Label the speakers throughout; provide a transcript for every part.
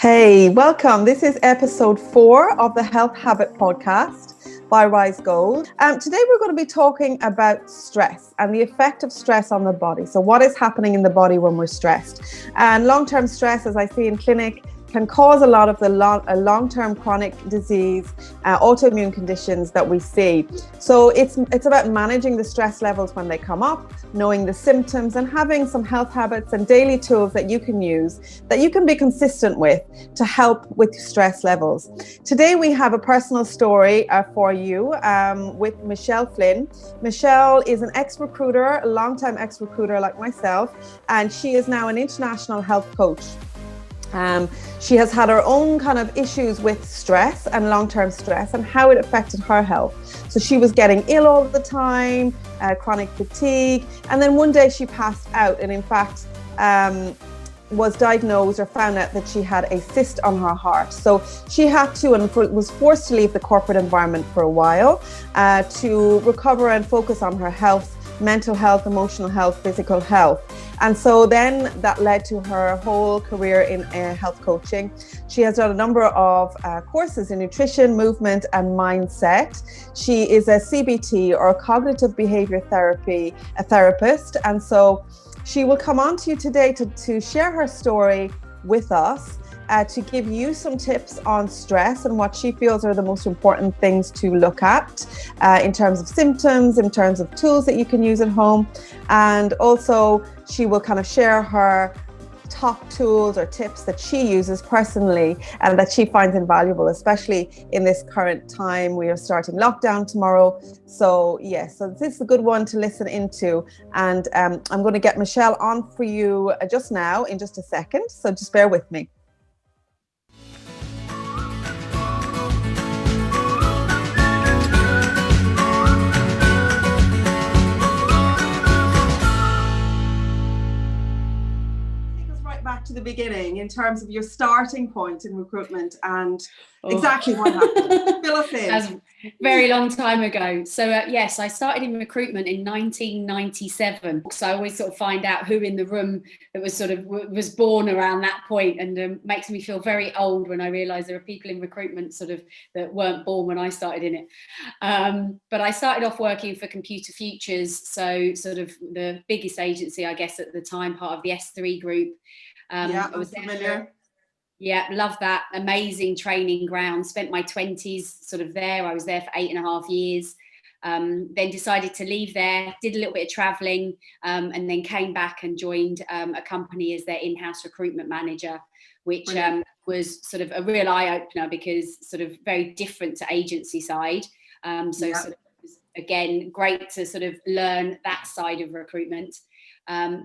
Speaker 1: Hey, welcome. This is episode 4 of the Health Habit Podcast by Rise Gold. Today we're going to be talking about stress and the effect of stress on the body. So what is happening in the body when we're stressed? And long-term stress, as I see in clinic, can cause a lot of the long-term chronic disease, autoimmune conditions that we see. So it's about managing the stress levels when they come up, knowing the symptoms, and having some health habits and daily tools that you can use, that you can be consistent with to help with stress levels. Today we have a personal story for you with Michelle Flynn. Michelle is an ex-recruiter, a long-time ex-recruiter like myself, and she is now an international health coach. She has had her own kind of issues with stress and long-term stress and how it affected her health. So she was getting ill all the time, chronic fatigue, and then one day she passed out and in fact was diagnosed or found out that she had a cyst on her heart. So she had to and was forced to leave the corporate environment for a while to recover and focus on her health, mental health, emotional health, physical health. And so then that led to her whole career in health coaching. She has done a number of courses in nutrition, movement, and mindset. She is a CBT or cognitive behavior therapy, a therapist. And so she will come on to you today to share her story with us, to give you some tips on stress and what she feels are the most important things to look at in terms of symptoms, in terms of tools that you can use at home. And also she will kind of share her top tools or tips that she uses personally and that she finds invaluable, especially in this current time. We are starting lockdown tomorrow. So yes, so this is a good one to listen into. And I'm going to get Michelle on for you just now in just a second. So just bear with me. Back to the beginning in terms of your starting point in recruitment and exactly what happened. Fill us in.
Speaker 2: That was a very long time ago. So yes, I started in recruitment in 1997. So I always sort of find out who in the room that was born around that point, and makes me feel very old when I realise there are people in recruitment that weren't born when I started in it. But I started off working for Computer Futures, so sort of the biggest agency, I guess, at the time, part of the S3 group.
Speaker 1: I was familiar.
Speaker 2: Yeah, love that. Amazing training ground. Spent my 20s sort of there. I was there for 8.5 years. Then decided to leave there, did a little bit of traveling, and then came back and joined a company as their in-house recruitment manager, which was sort of a real eye-opener because sort of very different to agency side. Sort of, again, great to sort of learn that side of recruitment.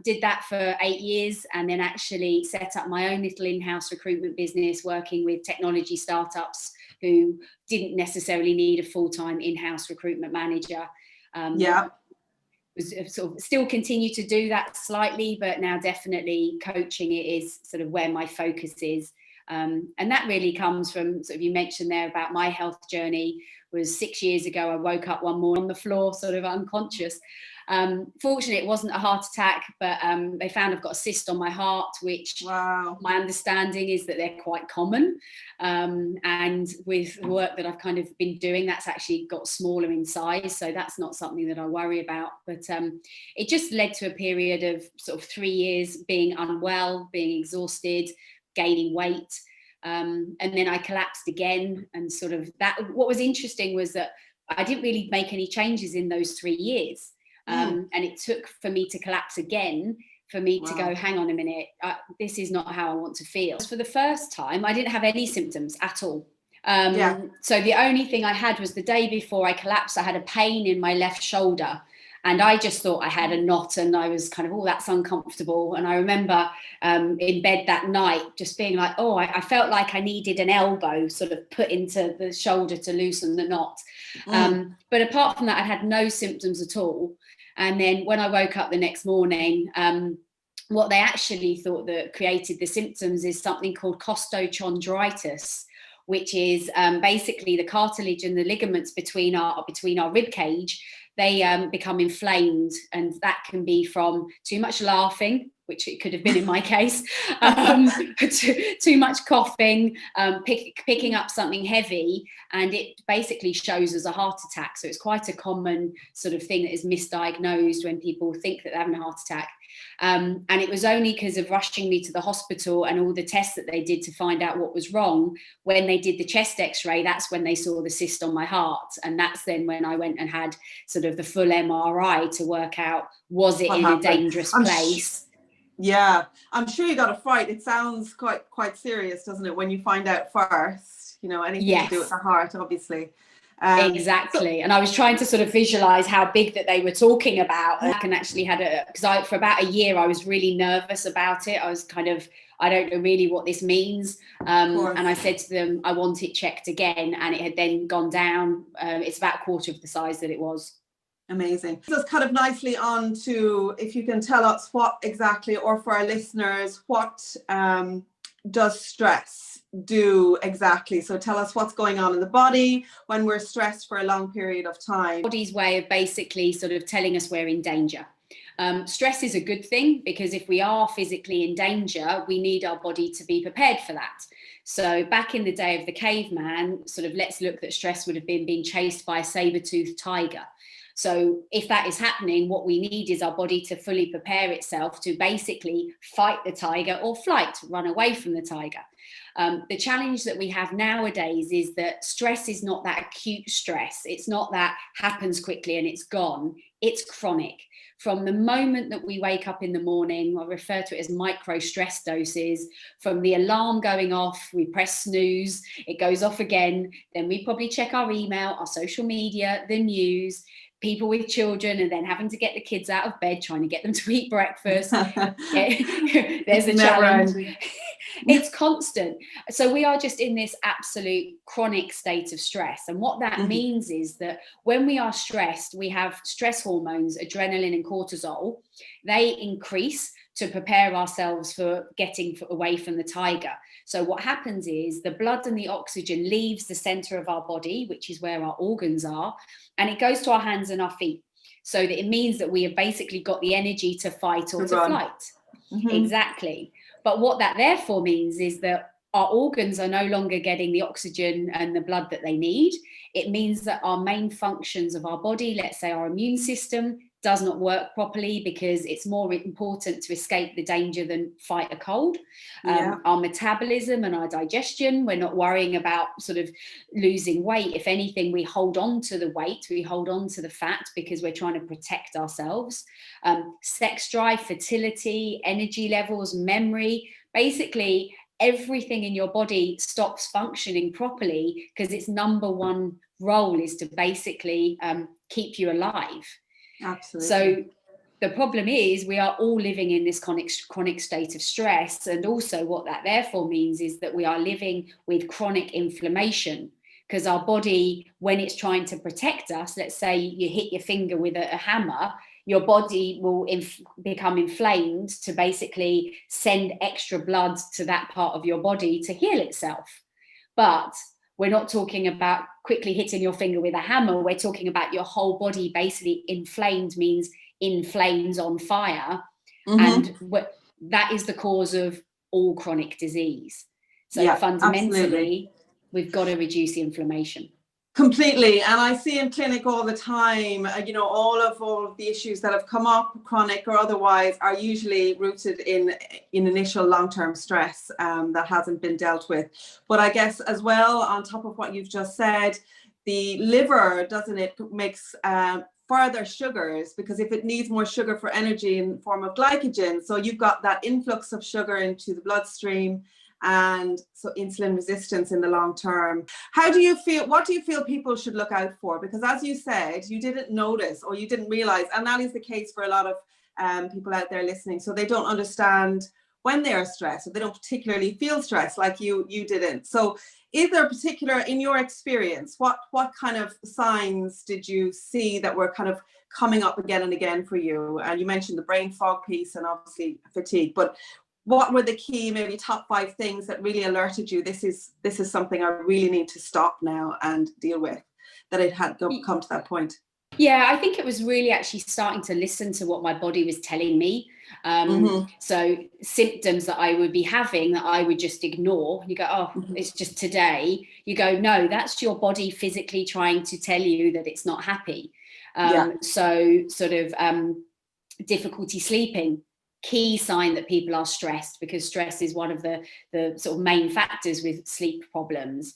Speaker 2: Did that for 8 years and then actually set up my own little in-house recruitment business working with technology startups who didn't necessarily need a full-time in-house recruitment manager. Was sort of still continue to do that slightly, but now definitely coaching it is sort of where my focus is. And that really comes from sort of, you mentioned there about my health journey was 6 years ago. I woke up one morning on the floor, sort of unconscious. Fortunately, it wasn't a heart attack, but they found I've got a cyst on my heart, which my understanding is that they're quite common. And with the work that I've kind of been doing, that's actually got smaller in size. So that's not something that I worry about. But it just led to a period of sort of 3 years being unwell, being exhausted, gaining weight. And then I collapsed again. And sort of that, what was interesting was that I didn't really make any changes in those 3 years. And it took for me to collapse again, for me to go, hang on a minute, this is not how I want to feel. For the first time, I didn't have any symptoms at all. So the only thing I had was the day before I collapsed, I had a pain in my left shoulder. And I just thought I had a knot and I was kind of, that's uncomfortable. And I remember in bed that night just being like, I felt like I needed an elbow sort of put into the shoulder to loosen the knot. But apart from that, I had no symptoms at all. And then when I woke up the next morning, what they actually thought that created the symptoms is something called costochondritis, which is basically the cartilage and the ligaments between our rib cage. They become inflamed, and that can be from too much laughing, which it could have been in my case, too much coughing, picking up something heavy, and it basically shows as a heart attack. So it's quite a common sort of thing that is misdiagnosed when people think that they're having a heart attack. And it was only because of rushing me to the hospital and all the tests that they did to find out what was wrong. When they did the chest x-ray, that's when they saw the cyst on my heart. And that's then when I went and had sort of the full MRI to work out, was it in a dangerous place?
Speaker 1: Yeah, I'm sure you got a fright. It sounds quite serious, doesn't it, when you find out first, you know, anything to do with the heart, obviously.
Speaker 2: Exactly. And I was trying to sort of visualize how big that they were talking about. I can actually because for about a year, I was really nervous about it. I was kind of, I don't know really what this means. And I said to them, I want it checked again. And it had then gone down. It's about a quarter of the size that it was.
Speaker 1: Amazing. So it's kind of nicely on to, if you can tell us what exactly, or for our listeners, what does stress do exactly? So tell us what's going on in the body when we're stressed for a long period of time.
Speaker 2: Body's way of basically sort of telling us we're in danger. Stress is a good thing, because if we are physically in danger, we need our body to be prepared for that. So back in the day of the caveman, sort of let's look that stress would have been being chased by a saber-toothed tiger. So if that is happening, what we need is our body to fully prepare itself to basically fight the tiger or flight, run away from the tiger. The challenge that we have nowadays is that stress is not that acute stress. It's not that happens quickly and it's gone. It's chronic. From the moment that we wake up in the morning, I refer to it as micro stress doses. From the alarm going off, we press snooze, it goes off again. Then we probably check our email, our social media, the news, people with children, and then having to get the kids out of bed, trying to get them to eat breakfast. There's a challenge. It's constant. So we are just in this absolute chronic state of stress. And what that means is that when we are stressed, we have stress hormones, adrenaline and cortisol. They increase to prepare ourselves for getting away from the tiger. So what happens is the blood and the oxygen leaves the center of our body, which is where our organs are, and it goes to our hands and our feet. So that it means that we have basically got the energy to fight or to flight. Exactly. But what that therefore means is that our organs are no longer getting the oxygen and the blood that they need. It means that our main functions of our body, let's say our immune system, does not work properly, because it's more important to escape the danger than fight a cold. Our metabolism and our digestion, we're not worrying about sort of losing weight. If anything, we hold on to the weight, we hold on to the fat, because we're trying to protect ourselves. Sex drive, fertility, energy levels, memory, basically everything in your body stops functioning properly, because its number one role is to basically keep you alive.
Speaker 1: Absolutely.
Speaker 2: So the problem is we are all living in this chronic state of stress. And also what that therefore means is that we are living with chronic inflammation, because our body, when it's trying to protect us, let's say you hit your finger with a hammer, your body will become inflamed to basically send extra blood to that part of your body to heal itself. But we're not talking about quickly hitting your finger with a hammer. We're talking about your whole body basically inflamed, means in flames, on fire. And that is the cause of all chronic disease. So fundamentally, absolutely, we've got to reduce the inflammation.
Speaker 1: Completely. And I see in clinic all the time, you know, all of the issues that have come up, chronic or otherwise, are usually rooted in initial long-term stress that hasn't been dealt with. But I guess as well, on top of what you've just said, the liver, doesn't it, makes further sugars, because if it needs more sugar for energy in the form of glycogen, so you've got that influx of sugar into the bloodstream, and so insulin resistance in the long term. How do you feel, what do you feel people should look out for? Because as you said, you didn't notice or you didn't realize, and that is the case for a lot of people out there listening. So they don't understand when they are stressed, or they don't particularly feel stressed like you didn't. So is there a particular, in your experience, what kind of signs did you see that were kind of coming up again and again for you? And you mentioned the brain fog piece and obviously fatigue, but what were the key, maybe top 5 things that really alerted you, this is something I really need to stop now and deal with, that it had come to that point?
Speaker 2: Yeah, I think it was really actually starting to listen to what my body was telling me. So symptoms that I would be having that I would just ignore. You go, oh, it's just today. You go, no, that's your body physically trying to tell you that it's not happy. So sort of difficulty sleeping, key sign that people are stressed, because stress is one of the sort of main factors with sleep problems,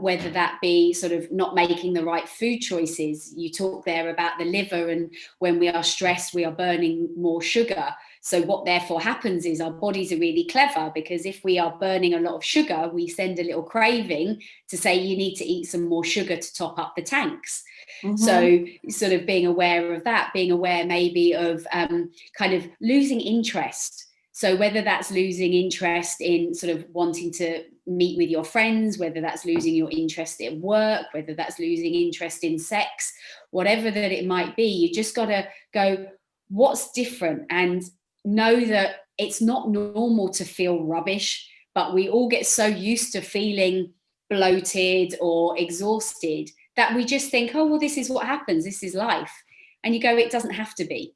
Speaker 2: whether that be sort of not making the right food choices. You talk there about the liver, and when we are stressed we are burning more sugar. So what therefore happens is our bodies are really clever, because if we are burning a lot of sugar, we send a little craving to say you need to eat some more sugar to top up the tanks. So sort of being aware of that, being aware maybe of kind of losing interest. So whether that's losing interest in sort of wanting to meet with your friends, whether that's losing your interest in work, whether that's losing interest in sex, whatever that it might be, you just got to go, what's different? And know that it's not normal to feel rubbish, but we all get so used to feeling bloated or exhausted that we just think, oh, well, this is what happens, this is life. And you go, it doesn't have to be.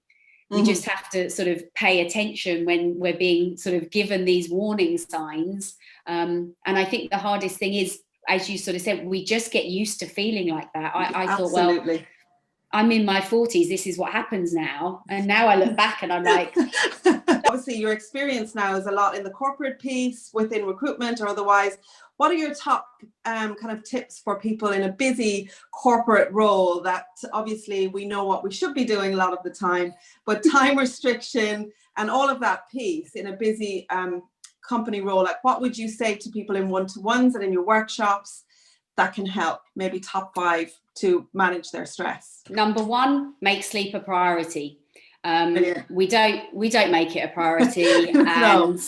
Speaker 2: We just have to sort of pay attention when we're being sort of given these warning signs. And I think the hardest thing is, as you sort of said, we just get used to feeling like that. I thought, well, I'm in my 40s, this is what happens now. And now I look back and I'm like...
Speaker 1: Obviously, your experience now is a lot in the corporate piece, within recruitment or otherwise. What are your top kind of tips for people in a busy corporate role that obviously we know what we should be doing a lot of the time, but time restriction and all of that piece in a busy company role? Like, what would you say to people in one-to-ones and in your workshops that can help? Maybe top 5 to manage their stress.
Speaker 2: Number 1, make sleep a priority. We don't make it a priority.
Speaker 1: No.
Speaker 2: And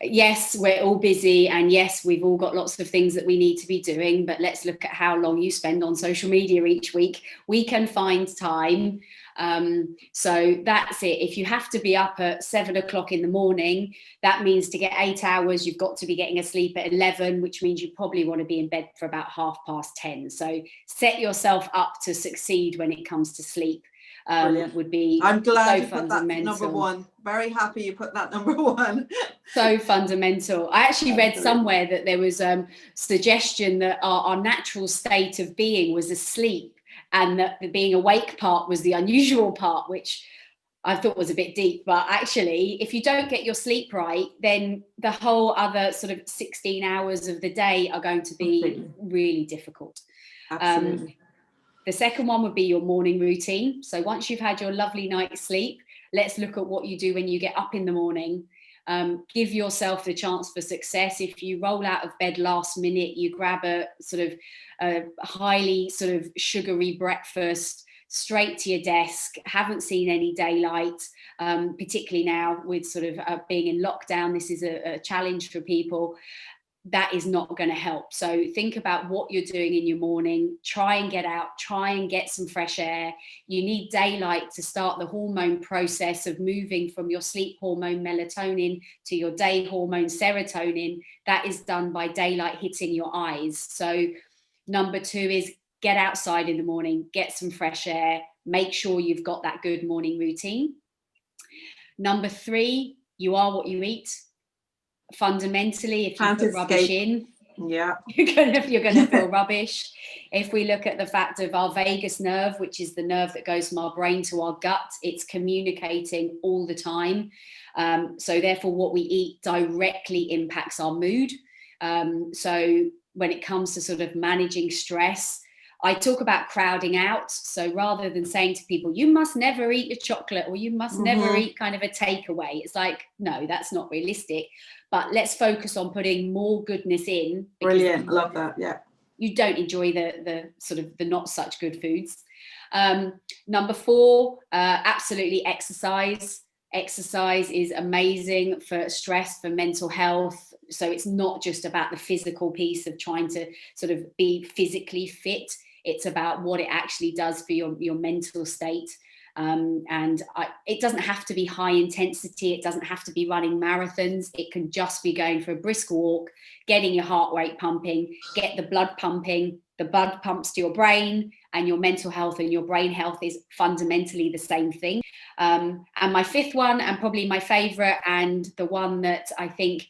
Speaker 2: yes, we're all busy, and yes, we've all got lots of things that we need to be doing, but let's look at how long you spend on social media each week. We can find time. So that's it. If you have to be up at 7 o'clock in the morning, that means to get 8 hours, you've got to be getting asleep at 11, which means you probably want to be in bed for about 10:30. So set yourself up to succeed when it comes to sleep. Would be... I'm glad you put that
Speaker 1: number 1. Very happy you put that number 1.
Speaker 2: So fundamental. I actually read somewhere that there was suggestion that our natural state of being was asleep, and that the being awake part was the unusual part, which I thought was a bit deep. But actually, if you don't get your sleep right, then the whole other sort of 16 hours of the day are going to be really difficult.
Speaker 1: Absolutely.
Speaker 2: The second one would be your morning routine. So once you've had your lovely night's sleep, let's look at what you do when you get up in the morning. Give yourself the chance for success. If you roll out of bed last minute, you grab a sort of highly sort of sugary breakfast straight to your desk, haven't seen any daylight, particularly now with sort of being in lockdown. This is a challenge for people. That is not going to help. So think about what you're doing in your morning. Try and get out, try and get some fresh air. You need daylight to start the hormone process of moving from your sleep hormone melatonin to your day hormone serotonin. That is done by daylight hitting your eyes. So number 2 is get outside in the morning, get some fresh air, make sure you've got that good morning routine. Number 3, you are what you eat. Fundamentally, if you put rubbish in, you're gonna feel rubbish. If we look at the fact of our vagus nerve, which is the nerve that goes from our brain to our gut, it's communicating all the time. So therefore, what we eat directly impacts our mood. So when it comes to sort of managing stress, I talk about crowding out. So rather than saying to people, you must never eat a chocolate, or you must never eat kind of a takeaway, it's like, no, that's not realistic. But let's focus on putting more goodness in.
Speaker 1: Brilliant. Love that. Yeah.
Speaker 2: You don't enjoy the sort of the not such good foods. Number 4, absolutely exercise. Exercise is amazing for stress, for mental health. So it's not just about the physical piece of trying to sort of be physically fit. It's about what it actually does for your mental state. It doesn't have to be high intensity. It doesn't have to be running marathons. It can just be going for a brisk walk, getting your heart rate pumping, get the blood pumping. The blood pumps to your brain, and your mental health and your brain health is fundamentally the same thing. And my fifth one, and probably my favorite, and the one that I think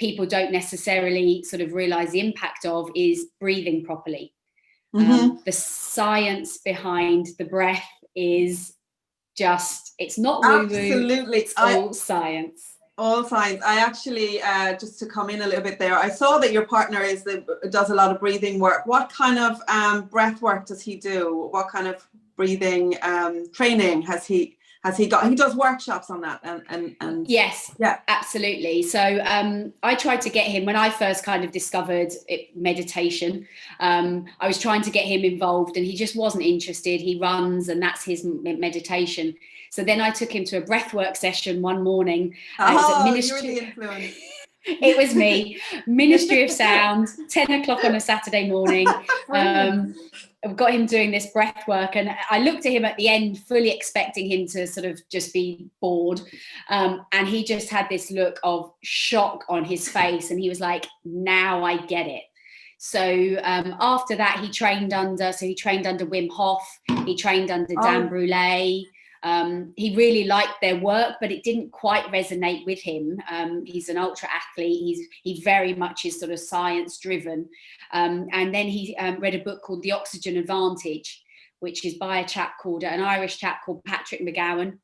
Speaker 2: people don't necessarily sort of realize the impact of, is breathing properly. The science behind the breath is just, it's not woo-woo.
Speaker 1: Absolutely.
Speaker 2: It's all science.
Speaker 1: All science. I actually, just to come in a little bit there, I saw that your partner does a lot of breathing work. What kind of breath work does he do? What kind of breathing training has he got? He does workshops on that. And
Speaker 2: yes, yeah, absolutely. So I tried to get him, when I first kind of discovered meditation, I was trying to get him involved, and he just wasn't interested. He runs, and that's his meditation. So then I took him to a breathwork session one morning.
Speaker 1: You're the influence.
Speaker 2: It was me, Ministry of Sound, 10 o'clock on a Saturday morning. I've got him doing this breath work, and I looked at him at the end fully expecting him to sort of just be bored, and he just had this look of shock on his face, and he was like, now I get it. So after that, he trained under Wim Hof, he trained under Dan Brulé. He really liked their work, but it didn't quite resonate with him. He's an ultra athlete. He very much is sort of science driven. And then he read a book called The Oxygen Advantage, which is by an Irish chap called Patrick McGowan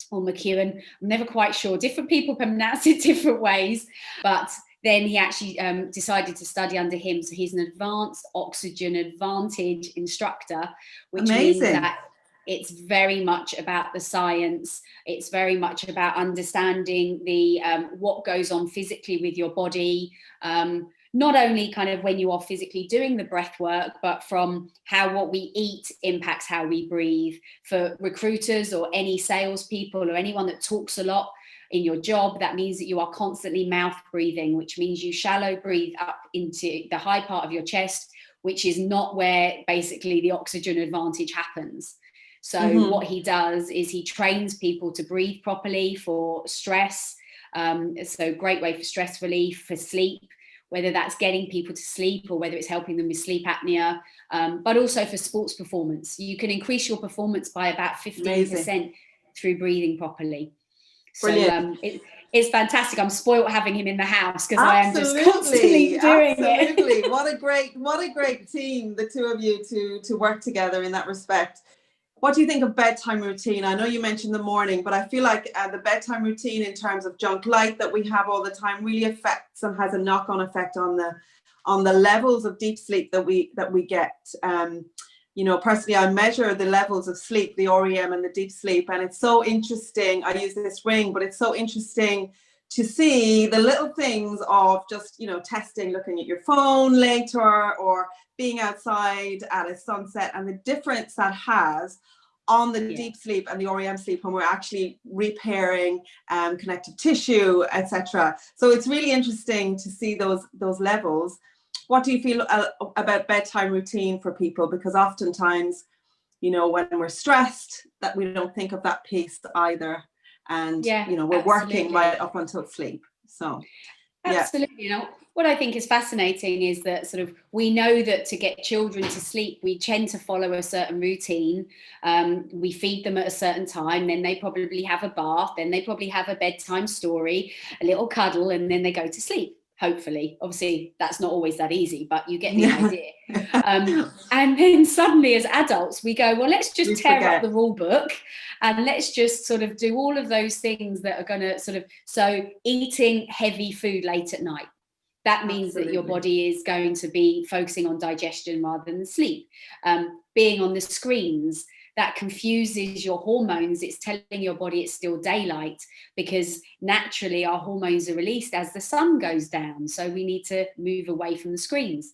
Speaker 2: or McEwen. I'm never quite sure. Different people pronounce it different ways, but then he actually decided to study under him. So he's an advanced oxygen advantage instructor, which means that it's very much about the science. It's very much about understanding the what goes on physically with your body, not only kind of when you are physically doing the breath work, but from how what we eat impacts how we breathe. For recruiters or any salespeople or anyone that talks a lot in your job, that means that you are constantly mouth breathing, which means you shallow breathe up into the high part of your chest, which is not where basically the oxygen advantage happens. So what he does is he trains people to breathe properly for stress. So great way for stress relief, for sleep, whether that's getting people to sleep or whether it's helping them with sleep apnea, but also for sports performance. You can increase your performance by about 15% through breathing properly.
Speaker 1: Brilliant.
Speaker 2: So it's fantastic. I'm spoiled having him in the house because I am just constantly doing it.
Speaker 1: Absolutely. What a great team, the two of you, to work together in that respect. What do you think of bedtime routine? I know you mentioned the morning, but I feel like the bedtime routine in terms of junk light that we have all the time really affects and has a knock-on effect on the levels of deep sleep that we get. Personally, I measure the levels of sleep, the REM and the deep sleep, and it's so interesting. I use this ring, but it's so interesting to see the little things of just, testing, looking at your phone later or being outside at a sunset, and the difference that has on the deep sleep and the REM sleep when we're actually repairing connective tissue, etc. So it's really interesting to see those levels. What do you feel about bedtime routine for people? Because oftentimes, when we're stressed, that we don't think of that piece either. And, we're working right up until sleep. So,
Speaker 2: absolutely. What I think is fascinating is that sort of we know that to get children to sleep, we tend to follow a certain routine. We feed them at a certain time, then they probably have a bath, then they probably have a bedtime story, a little cuddle, and then they go to sleep. Hopefully, obviously that's not always that easy, but you get the idea. And then suddenly as adults, we go, well, let's just tear up the rule book and let's just sort of do all of those things that are going to so eating heavy food late at night. That means that your body is going to be focusing on digestion rather than sleep. Being on the screens, that confuses your hormones. It's telling your body it's still daylight because naturally our hormones are released as the sun goes down. So we need to move away from the screens.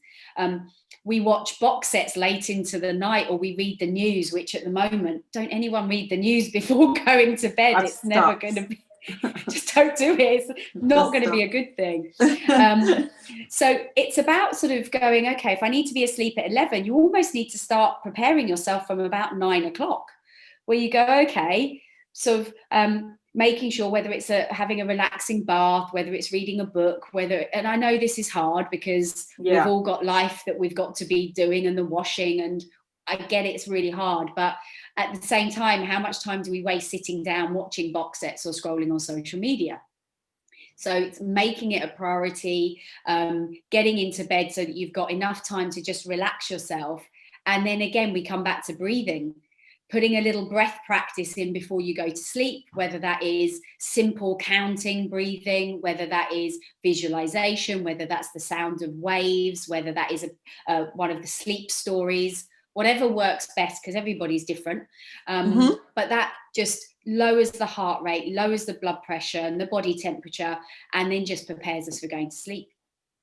Speaker 2: We watch box sets late into the night, or we read the news, which at the moment, don't anyone read the news before going to bed. It's never going to be. Just don't do it. It's not going to be a good thing. So it's about sort of going, okay, if I need to be asleep at 11, you almost need to start preparing yourself from about 9 o'clock, where you go, okay, sort of making sure whether it's having a relaxing bath, whether it's reading a book, and I know this is hard because we've all got life that we've got to be doing and the washing, and I get it's really hard, but at the same time, how much time do we waste sitting down watching box sets or scrolling on social media? So it's making it a priority, getting into bed so that you've got enough time to just relax yourself. And then again, we come back to breathing, putting a little breath practice in before you go to sleep, whether that is simple counting breathing, whether that is visualization, whether that's the sound of waves, whether that is one of the sleep stories, whatever works best, because everybody's different. But that just lowers the heart rate, lowers the blood pressure and the body temperature, and then just prepares us for going to sleep.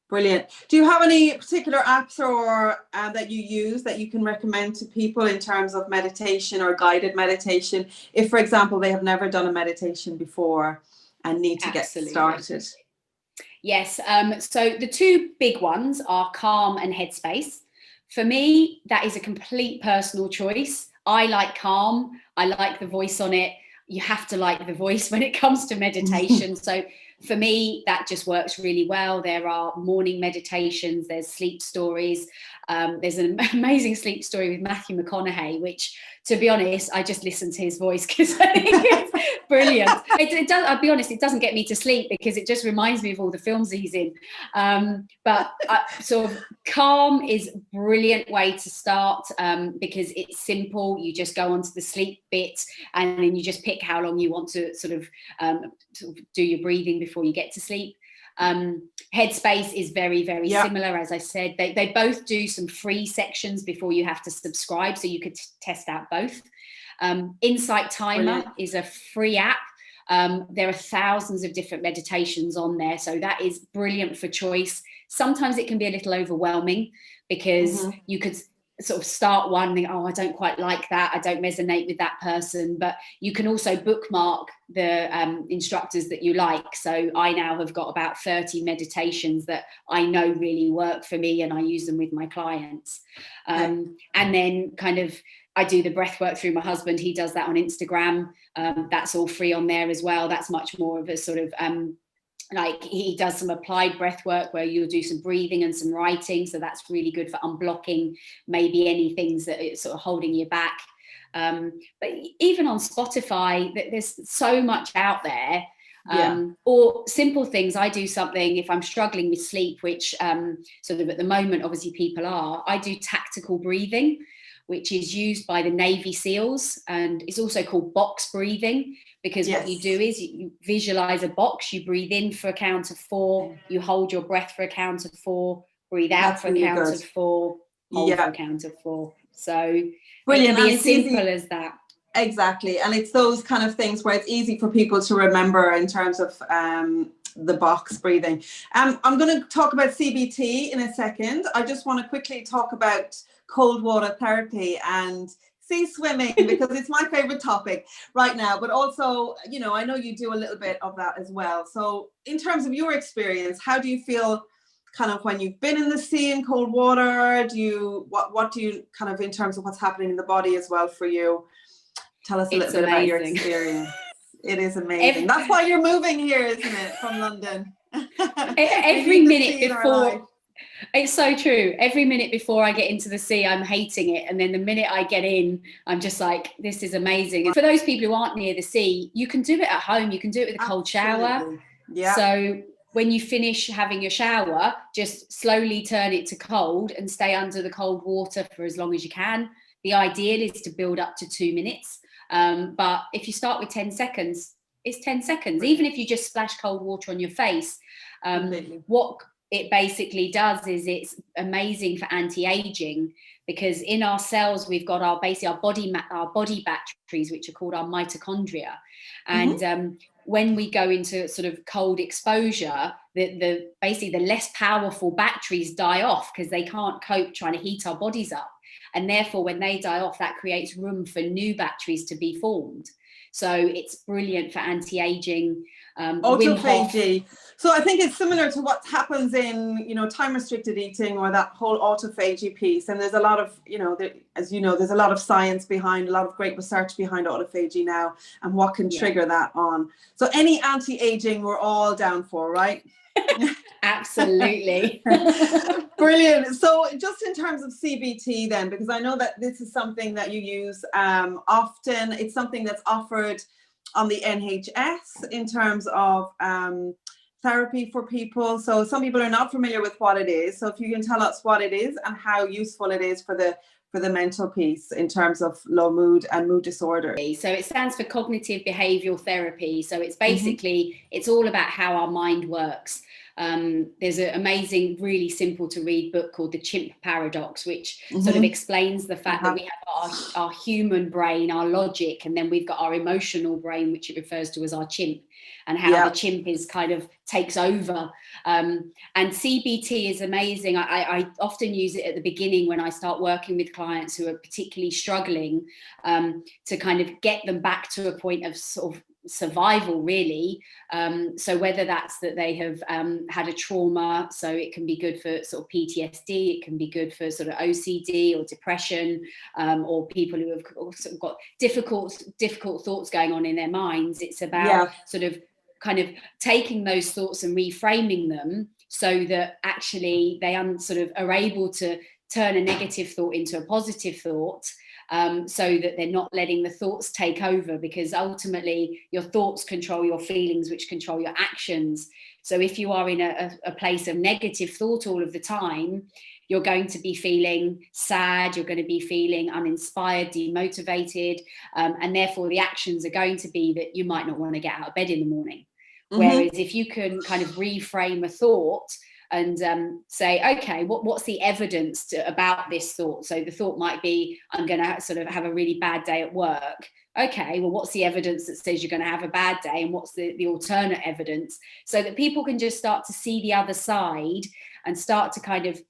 Speaker 1: Brilliant. Do you have any particular apps or that you use that you can recommend to people in terms of meditation or guided meditation, if, for example, they have never done a meditation before and need to get started?
Speaker 2: Yes. So the two big ones are Calm and Headspace. For me, that is a complete personal choice. I like Calm. I like the voice on it. You have to like the voice when it comes to meditation. So for me, that just works really well. There are morning meditations, there's sleep stories. There's an amazing sleep story with Matthew McConaughey, which, to be honest, I just listen to his voice because I think it's brilliant. It does, I'll be honest, it doesn't get me to sleep because it just reminds me of all the films that he's in. But sort of Calm is a brilliant way to start because it's simple. You just go onto the sleep bit and then you just pick how long you want to sort of do your breathing before you get to sleep. Headspace is very, very similar. As I said, they both do some free sections before you have to subscribe, so you could test out both. Insight Timer is a free app. There are thousands of different meditations on there, so that is brilliant for choice. Sometimes it can be a little overwhelming because you could sort of start one and think, oh, I don't quite like that, I don't resonate with that person, but you can also bookmark the instructors that you like. So I now have got about 30 meditations that I know really work for me and I use them with my clients. And then kind of I do the breath work through my husband. He does that on Instagram. That's all free on there as well. That's much more of a sort of like he does some applied breath work where you'll do some breathing and some writing. So that's really good for unblocking maybe any things that are sort of holding you back. But even on Spotify, there's so much out there. Or simple things. I do something if I'm struggling with sleep, which sort of at the moment, obviously people are, I do tactical breathing, which is used by the Navy SEALs, and it's also called box breathing, because what you do is you visualize a box, you breathe in for a count of 4, you hold your breath for a count of 4, breathe out for a count of 4, hold for a count of 4. So
Speaker 1: brilliant.
Speaker 2: It can be as simple as that.
Speaker 1: Exactly. And it's those kind of things where it's easy for people to remember in terms of the box breathing. I'm going to talk about CBT in a second. I just want to quickly talk about cold water therapy and sea swimming because it's my favorite topic right now, but also, you know, I know you do a little bit of that as well. So in terms of your experience, how do you feel kind of when you've been in the sea in cold water? What do you kind of in terms of what's happening in the body as well for you? Tell us a little bit about your experience. It is amazing. That's why you're moving here, isn't it, from London?
Speaker 2: Every minute before, it's so true. Every minute before I get into the sea, I'm hating it. And then the minute I get in, I'm just like, this is amazing. And for those people who aren't near the sea, you can do it at home. You can do it with a cold shower. Yeah. So when you finish having your shower, just slowly turn it to cold and stay under the cold water for as long as you can. The ideal is to build up to 2 minutes. But if you start with 10 seconds, it's 10 seconds. Even if you just splash cold water on your face, what it basically does is it's amazing for anti-aging, because in our cells we've got our body batteries, which are called our mitochondria, and when we go into sort of cold exposure, the less powerful batteries die off because they can't cope trying to heat our bodies up, and therefore when they die off, that creates room for new batteries to be formed. So it's brilliant for anti-aging. Wim Hof.
Speaker 1: Autophagy. So I think it's similar to what happens in, time restricted eating or that whole autophagy piece. And there's a lot of, as you know, there's a lot of science behind, a lot of great research behind autophagy now and what can trigger that on. So any anti-aging we're all down for, right?
Speaker 2: Absolutely.
Speaker 1: Brilliant. So just in terms of CBT then, because I know that this is something that you use often, it's something that's offered on the NHS in terms of therapy for people. So some people are not familiar with what it is. So if you can tell us what it is and how useful it is for the mental piece in terms of low mood and mood disorder.
Speaker 2: So it stands for cognitive behavioral therapy. So it's basically, it's all about how our mind works. There's an amazing, really simple to read book called The Chimp Paradox, which sort of explains the fact that we have our human brain, our logic, and then we've got our emotional brain, which it refers to as our chimp, and how the chimp is kind of takes over. And CBT is amazing. I often use it at the beginning when I start working with clients who are particularly struggling, to kind of get them back to a point of sort of survival, really. So whether that's that they have had a trauma, so it can be good for sort of PTSD, it can be good for sort of OCD or depression, or people who have sort of got difficult thoughts going on in their minds. It's about sort of kind of taking those thoughts and reframing them so that actually they sort of are able to turn a negative thought into a positive thought. So that they're not letting the thoughts take over, because ultimately your thoughts control your feelings, which control your actions. So if you are in a place of negative thought all of the time, you're going to be feeling sad, you're going to be feeling uninspired, demotivated, and therefore the actions are going to be that you might not want to get out of bed in the morning. Whereas if you can kind of reframe a thought and say, okay, what's the evidence about this thought? So the thought might be, I'm going to sort of have a really bad day at work. Okay, well, what's the evidence that says you're going to have a bad day? And what's the alternate evidence? So that people can just start to see the other side and start to kind of,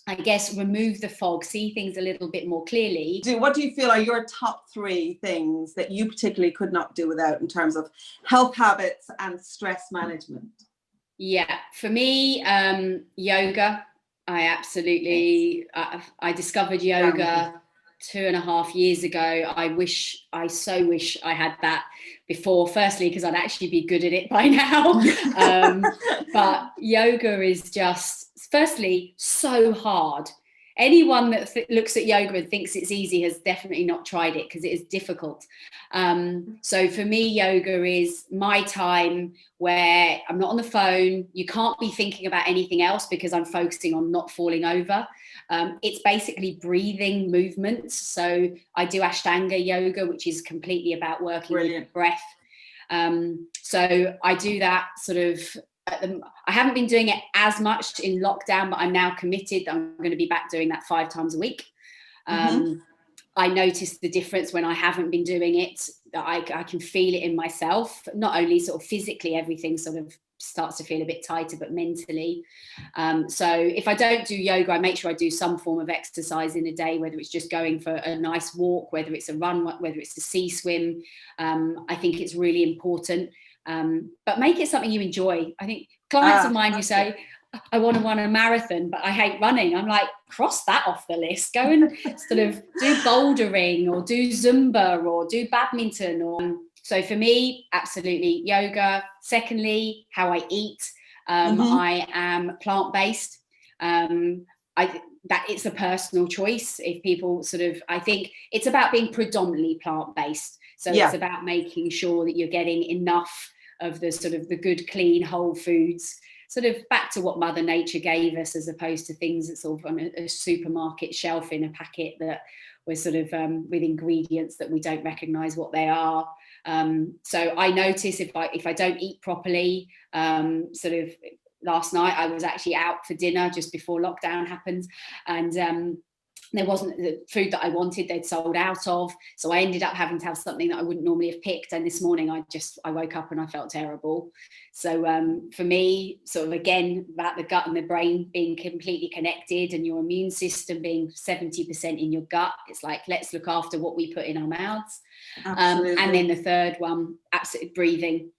Speaker 2: I guess, remove the fog, see things a little bit more clearly.
Speaker 1: What do you feel are your top 3 things that you particularly could not do without in terms of health habits and stress management?
Speaker 2: Yeah, for me, yoga. I absolutely, I discovered yoga 2.5 years ago. I so wish I had that before, firstly, because I'd actually be good at it by now. But yoga is just, firstly, so hard. Anyone that looks at yoga and thinks it's easy has definitely not tried it, because it is difficult. So for me, yoga is my time where I'm not on the phone. You can't be thinking about anything else because I'm focusing on not falling over. It's basically breathing movements. So I do Ashtanga yoga, which is completely about working with breath. So I do that sort of. I haven't been doing it as much in lockdown, but I'm now committed. I'm going to be back doing that 5 times a week. I noticed the difference when I haven't been doing it, that I can feel it in myself, not only sort of physically, everything sort of starts to feel a bit tighter, but mentally. So if I don't do yoga, I make sure I do some form of exercise in a day, whether it's just going for a nice walk, whether it's a run, whether it's a sea swim. I think it's really important. But make it something you enjoy. I think clients of mine who say, I want to run a marathon, but I hate running. I'm like, cross that off the list. Go and sort of do bouldering or do Zumba or do badminton. So for me, absolutely yoga. Secondly, how I eat. I am plant-based. That it's a personal choice. If people sort of, I think it's about being predominantly plant-based. So it's about making sure that you're getting enough of the sort of the good, clean, whole foods, sort of back to what Mother Nature gave us, as opposed to things that's sort of on a supermarket shelf in a packet that we're sort of with ingredients that we don't recognize what they are. So I notice if I don't eat properly, sort of last night I was actually out for dinner just before lockdown happened, and there wasn't the food that I wanted, they'd sold out of. So I ended up having to have something that I wouldn't normally have picked. And this morning I woke up and I felt terrible. So for me, sort of again, about the gut and the brain being completely connected and your immune system being 70% in your gut, it's like, let's look after what we put in our mouths. And then the third one, absolutely breathing.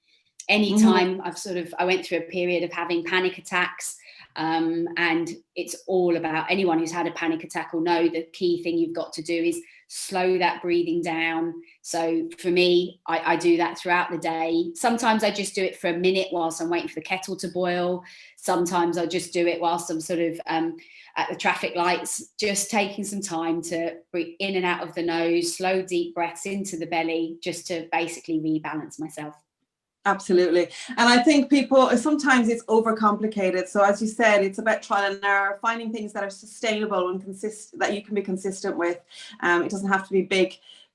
Speaker 2: Anytime I went through a period of having panic attacks, and it's all about, anyone who's had a panic attack will know the key thing you've got to do is slow that breathing down. So for me, I do that throughout the day. Sometimes I just do it for a minute whilst I'm waiting for the kettle to boil. Sometimes I'll just do it whilst I'm sort of at the traffic lights, just taking some time to breathe in and out of the nose, slow deep breaths into the belly, just to basically rebalance myself.
Speaker 1: Absolutely. And I think people, sometimes it's overcomplicated. So as you said, it's about trial and error, finding things that are sustainable and that you can be consistent with. It doesn't have to be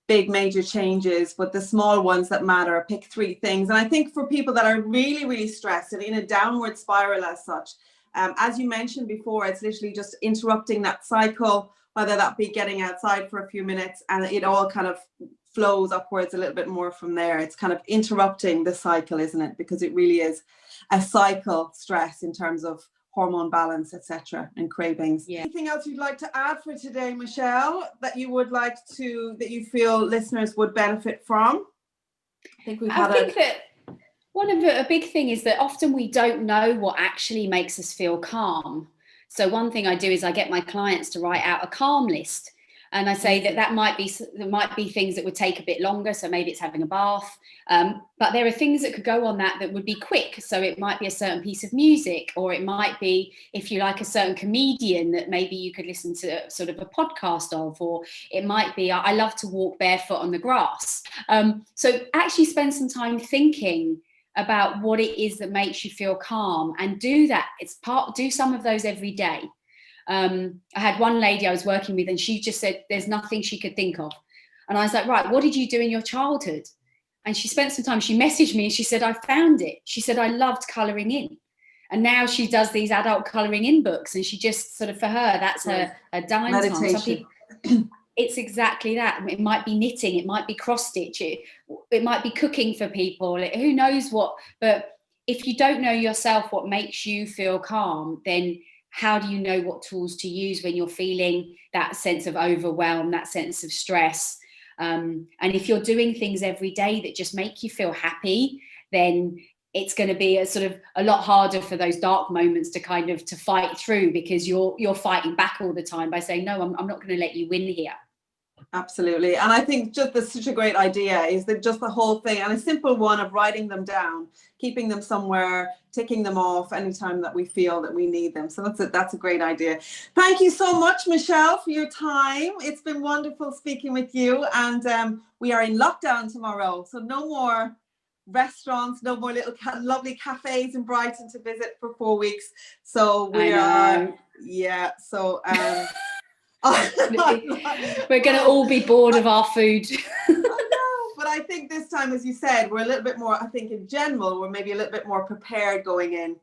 Speaker 1: big major changes, but the small ones that matter. Pick 3 things. And I think for people that are really, really stressed and in a downward spiral as such, as you mentioned before, it's literally just interrupting that cycle, whether that be getting outside for a few minutes, and it all kind of flows upwards a little bit more from there. It's kind of interrupting the cycle, isn't it? Because it really is a cycle, stress, in terms of hormone balance, etc., and cravings. Yeah. Anything else you'd like to add for today, Michelle, that you would like to, that you feel listeners would benefit from?
Speaker 2: I think that one of a big thing is that often we don't know what actually makes us feel calm. So one thing I do is I get my clients to write out a calm list. And I say there might be things that would take a bit longer. So maybe it's having a bath. But there are things that could go on that would be quick. So it might be a certain piece of music, or it might be, if you like, a certain comedian that maybe you could listen to sort of a podcast of, or it might be, I love to walk barefoot on the grass. So actually spend some time thinking about what it is that makes you feel calm, and do that. Do some of those every day. I had one lady I was working with, and she just said there's nothing she could think of. And I was like, right, what did you do in your childhood? And she spent some time, she messaged me and she said, I found it. She said, I loved colouring in. And now she does these adult colouring in books, and she just sort of, for her, that's her dime time. Some people, it's exactly that. It might be knitting, it might be cross stitch, it might be cooking for people, who knows what. But if you don't know yourself what makes you feel calm, then how do you know what tools to use when you're feeling that sense of overwhelm, that sense of stress? And if you're doing things every day that just make you feel happy, then it's going to be a lot harder for those dark moments to fight through, because you're fighting back all the time by saying, no, I'm not going to let you win here.
Speaker 1: Absolutely. And I think just that's such a great idea, is that just the whole thing, and a simple one of writing them down, keeping them somewhere, ticking them off anytime that we feel that we need them. So that's a great idea. Thank you so much, Michelle, for your time. It's been wonderful speaking with you. And we are in lockdown tomorrow, so no more restaurants, no more little lovely cafes in Brighton to visit for 4 weeks. So we are, yeah. So
Speaker 2: we're going to all be bored of our food.
Speaker 1: I know, but I think this time, as you said, we're a little bit more, I think in general, we're maybe a little bit more prepared going in.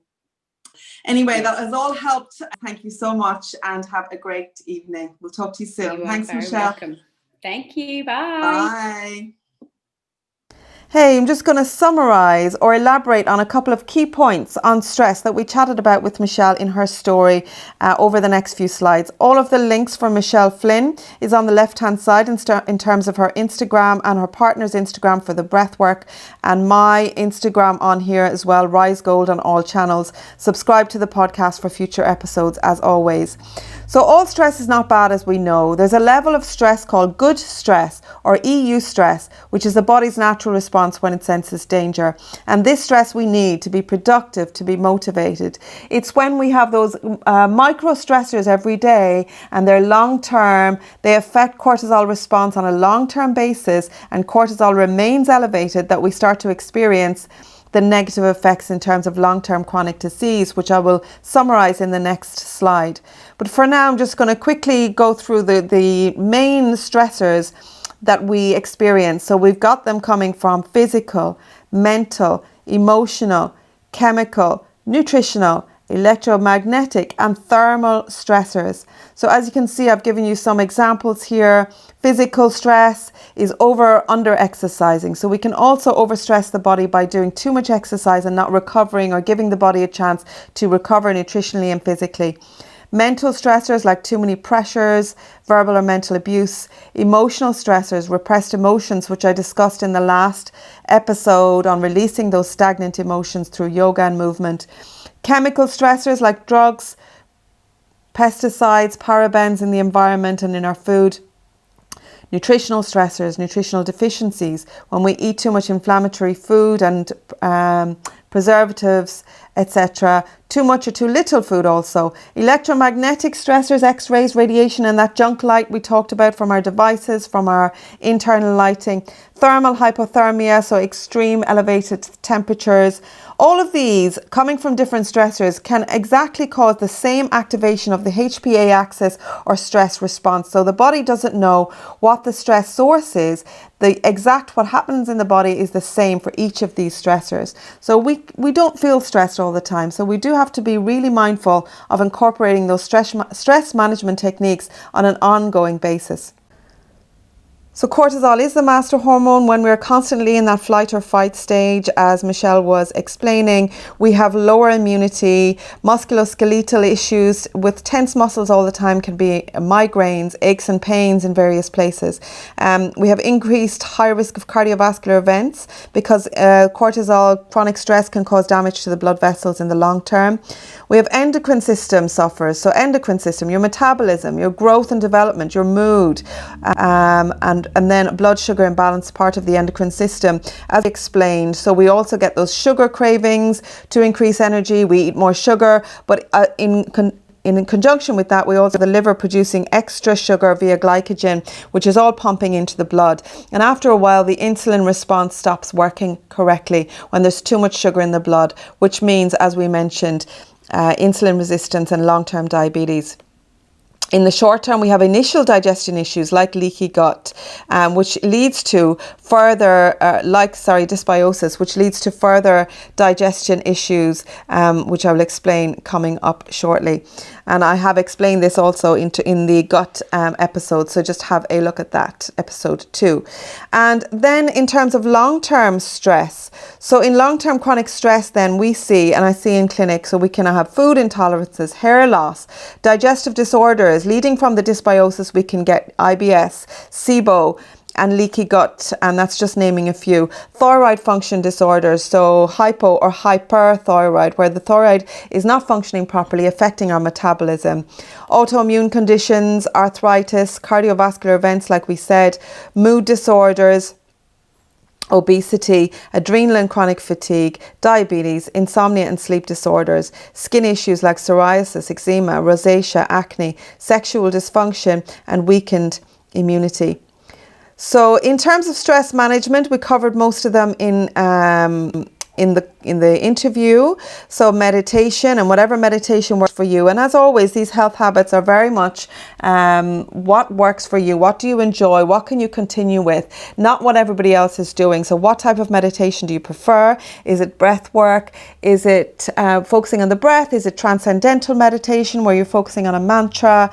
Speaker 1: Anyway, that has all helped. Thank you so much, and have a great evening. We'll talk to you soon. Thanks, Michelle.
Speaker 2: Welcome. Thank you. Bye.
Speaker 1: Bye. Hey, I'm just going to summarize or elaborate on a couple of key points on stress that we chatted about with Michelle in her story over the next few slides. All of the links for Michelle Flynn is on the left-hand side in terms of her Instagram and her partner's Instagram for the Breathwork, and my Instagram on here as well, Rise Gold on all channels. Subscribe to the podcast for future episodes as always. So all stress is not bad, as we know. There's a level of stress called good stress, or EU stress, which is the body's natural response when it senses danger. And this stress we need to be productive, to be motivated. It's when we have those micro stressors every day, and they're long-term, they affect cortisol response on a long-term basis, and cortisol remains elevated, that we start to experience the negative effects in terms of long-term chronic disease, which I will summarize in the next slide. But for now, I'm just going to quickly go through the main stressors that we experience. So we've got them coming from physical, mental, emotional, chemical, nutritional, electromagnetic, and thermal stressors. So as you can see, I've given you some examples here. Physical stress is under exercising. So we can also overstress the body by doing too much exercise and not recovering, or giving the body a chance to recover nutritionally and physically. mental stressors like too many pressures, verbal or mental abuse, emotional stressors, repressed emotions, which I discussed in the last episode on releasing those stagnant emotions through yoga and movement, chemical stressors like drugs, pesticides, parabens in the environment and in our food, nutritional stressors, nutritional deficiencies, when we eat too much inflammatory food and preservatives, etc. Too much or too little food also. Electromagnetic stressors, X-rays, radiation, and that junk light we talked about from our devices, from our internal lighting. Thermal hypothermia, so extreme elevated temperatures. All of these coming from different stressors can exactly cause the same activation of the HPA axis or stress response. So the body doesn't know what the stress source is. The exact what happens in the body is the same for each of these stressors. So we don't feel stressed all the time. So we do have to be really mindful of incorporating those stress management techniques on an ongoing basis. So cortisol is the master hormone. When we're constantly in that flight or fight stage, as Michelle was explaining, we have lower immunity, musculoskeletal issues with tense muscles all the time can be migraines, aches and pains in various places. We have increased high risk of cardiovascular events because cortisol, chronic stress can cause damage to the blood vessels in the long term. We have endocrine system suffers. So endocrine system, your metabolism, your growth and development, your mood, and then blood sugar imbalance, part of the endocrine system, as explained. So we also get those sugar cravings to increase energy. We eat more sugar, but in conjunction with that, we also have the liver producing extra sugar via glycogen, which is all pumping into the blood. And after a while, the insulin response stops working correctly when there's too much sugar in the blood, which means, as we mentioned, insulin resistance and long-term diabetes. In the short term, we have initial digestion issues like leaky gut, which leads to further, dysbiosis, which leads to further digestion issues, which I will explain coming up shortly. And I have explained this also in the gut episode, so just have a look at that, episode 2. And then in terms of long-term stress, so in long-term chronic stress, then we see, and I see in clinic, so we can have food intolerances, hair loss, digestive disorders. Leading from the dysbiosis, we can get IBS, SIBO, and leaky gut, and that's just naming a few. Thyroid function disorders, so hypo or hyperthyroid, where the thyroid is not functioning properly, affecting our metabolism. Autoimmune conditions, arthritis, cardiovascular events, like we said, mood disorders, obesity, adrenal and chronic fatigue, diabetes, insomnia and sleep disorders, skin issues like psoriasis, eczema, rosacea, acne, sexual dysfunction, and weakened immunity. So in terms of stress management, we covered most of them in the interview. So meditation, and whatever meditation works for you. And as always, these health habits are very much what works for you. What do you enjoy? What can you continue with? Not what everybody else is doing. So what type of meditation do you prefer? Is it breath work? Is it focusing on the breath? Is it transcendental meditation where you're focusing on a mantra?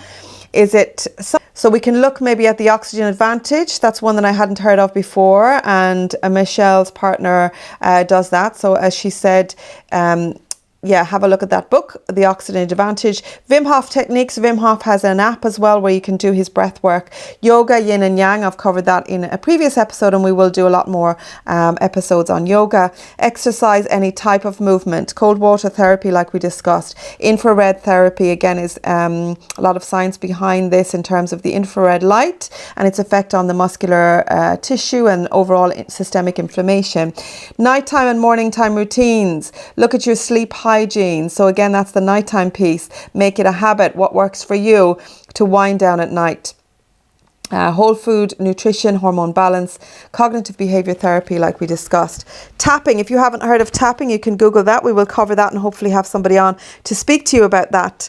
Speaker 1: Is it... So we can look maybe at the oxygen advantage. That's one that I hadn't heard of before. And Michelle's partner does that. So as she said, have a look at that book, The Oxygen Advantage. Wim Hof techniques. Wim Hof has an app as well where you can do his breath work. Yoga, yin and yang. I've covered that in a previous episode, and we will do a lot more episodes on yoga. Exercise, any type of movement. Cold water therapy, like we discussed. Infrared therapy, again, is a lot of science behind this in terms of the infrared light and its effect on the muscular tissue and overall systemic inflammation. Nighttime and morning time routines. Look at your sleep hygiene. So again, that's the nighttime piece. Make it a habit. What works for you to wind down at night? Whole food, nutrition, hormone balance, cognitive behavior therapy, like we discussed. Tapping, if you haven't heard of tapping, you can Google that. We will cover that and hopefully have somebody on to speak to you about that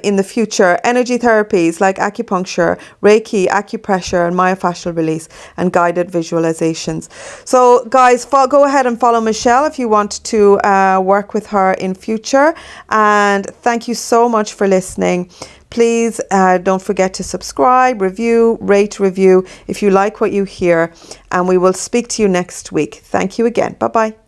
Speaker 1: in the future. Energy therapies like acupuncture, Reiki, acupressure, and myofascial release, and guided visualizations. So guys, go ahead and follow Michelle if you want to work with her in future. And thank you so much for listening. Please don't forget to subscribe, review, rate, review if you like what you hear, and we will speak to you next week. Thank you again. Bye-bye.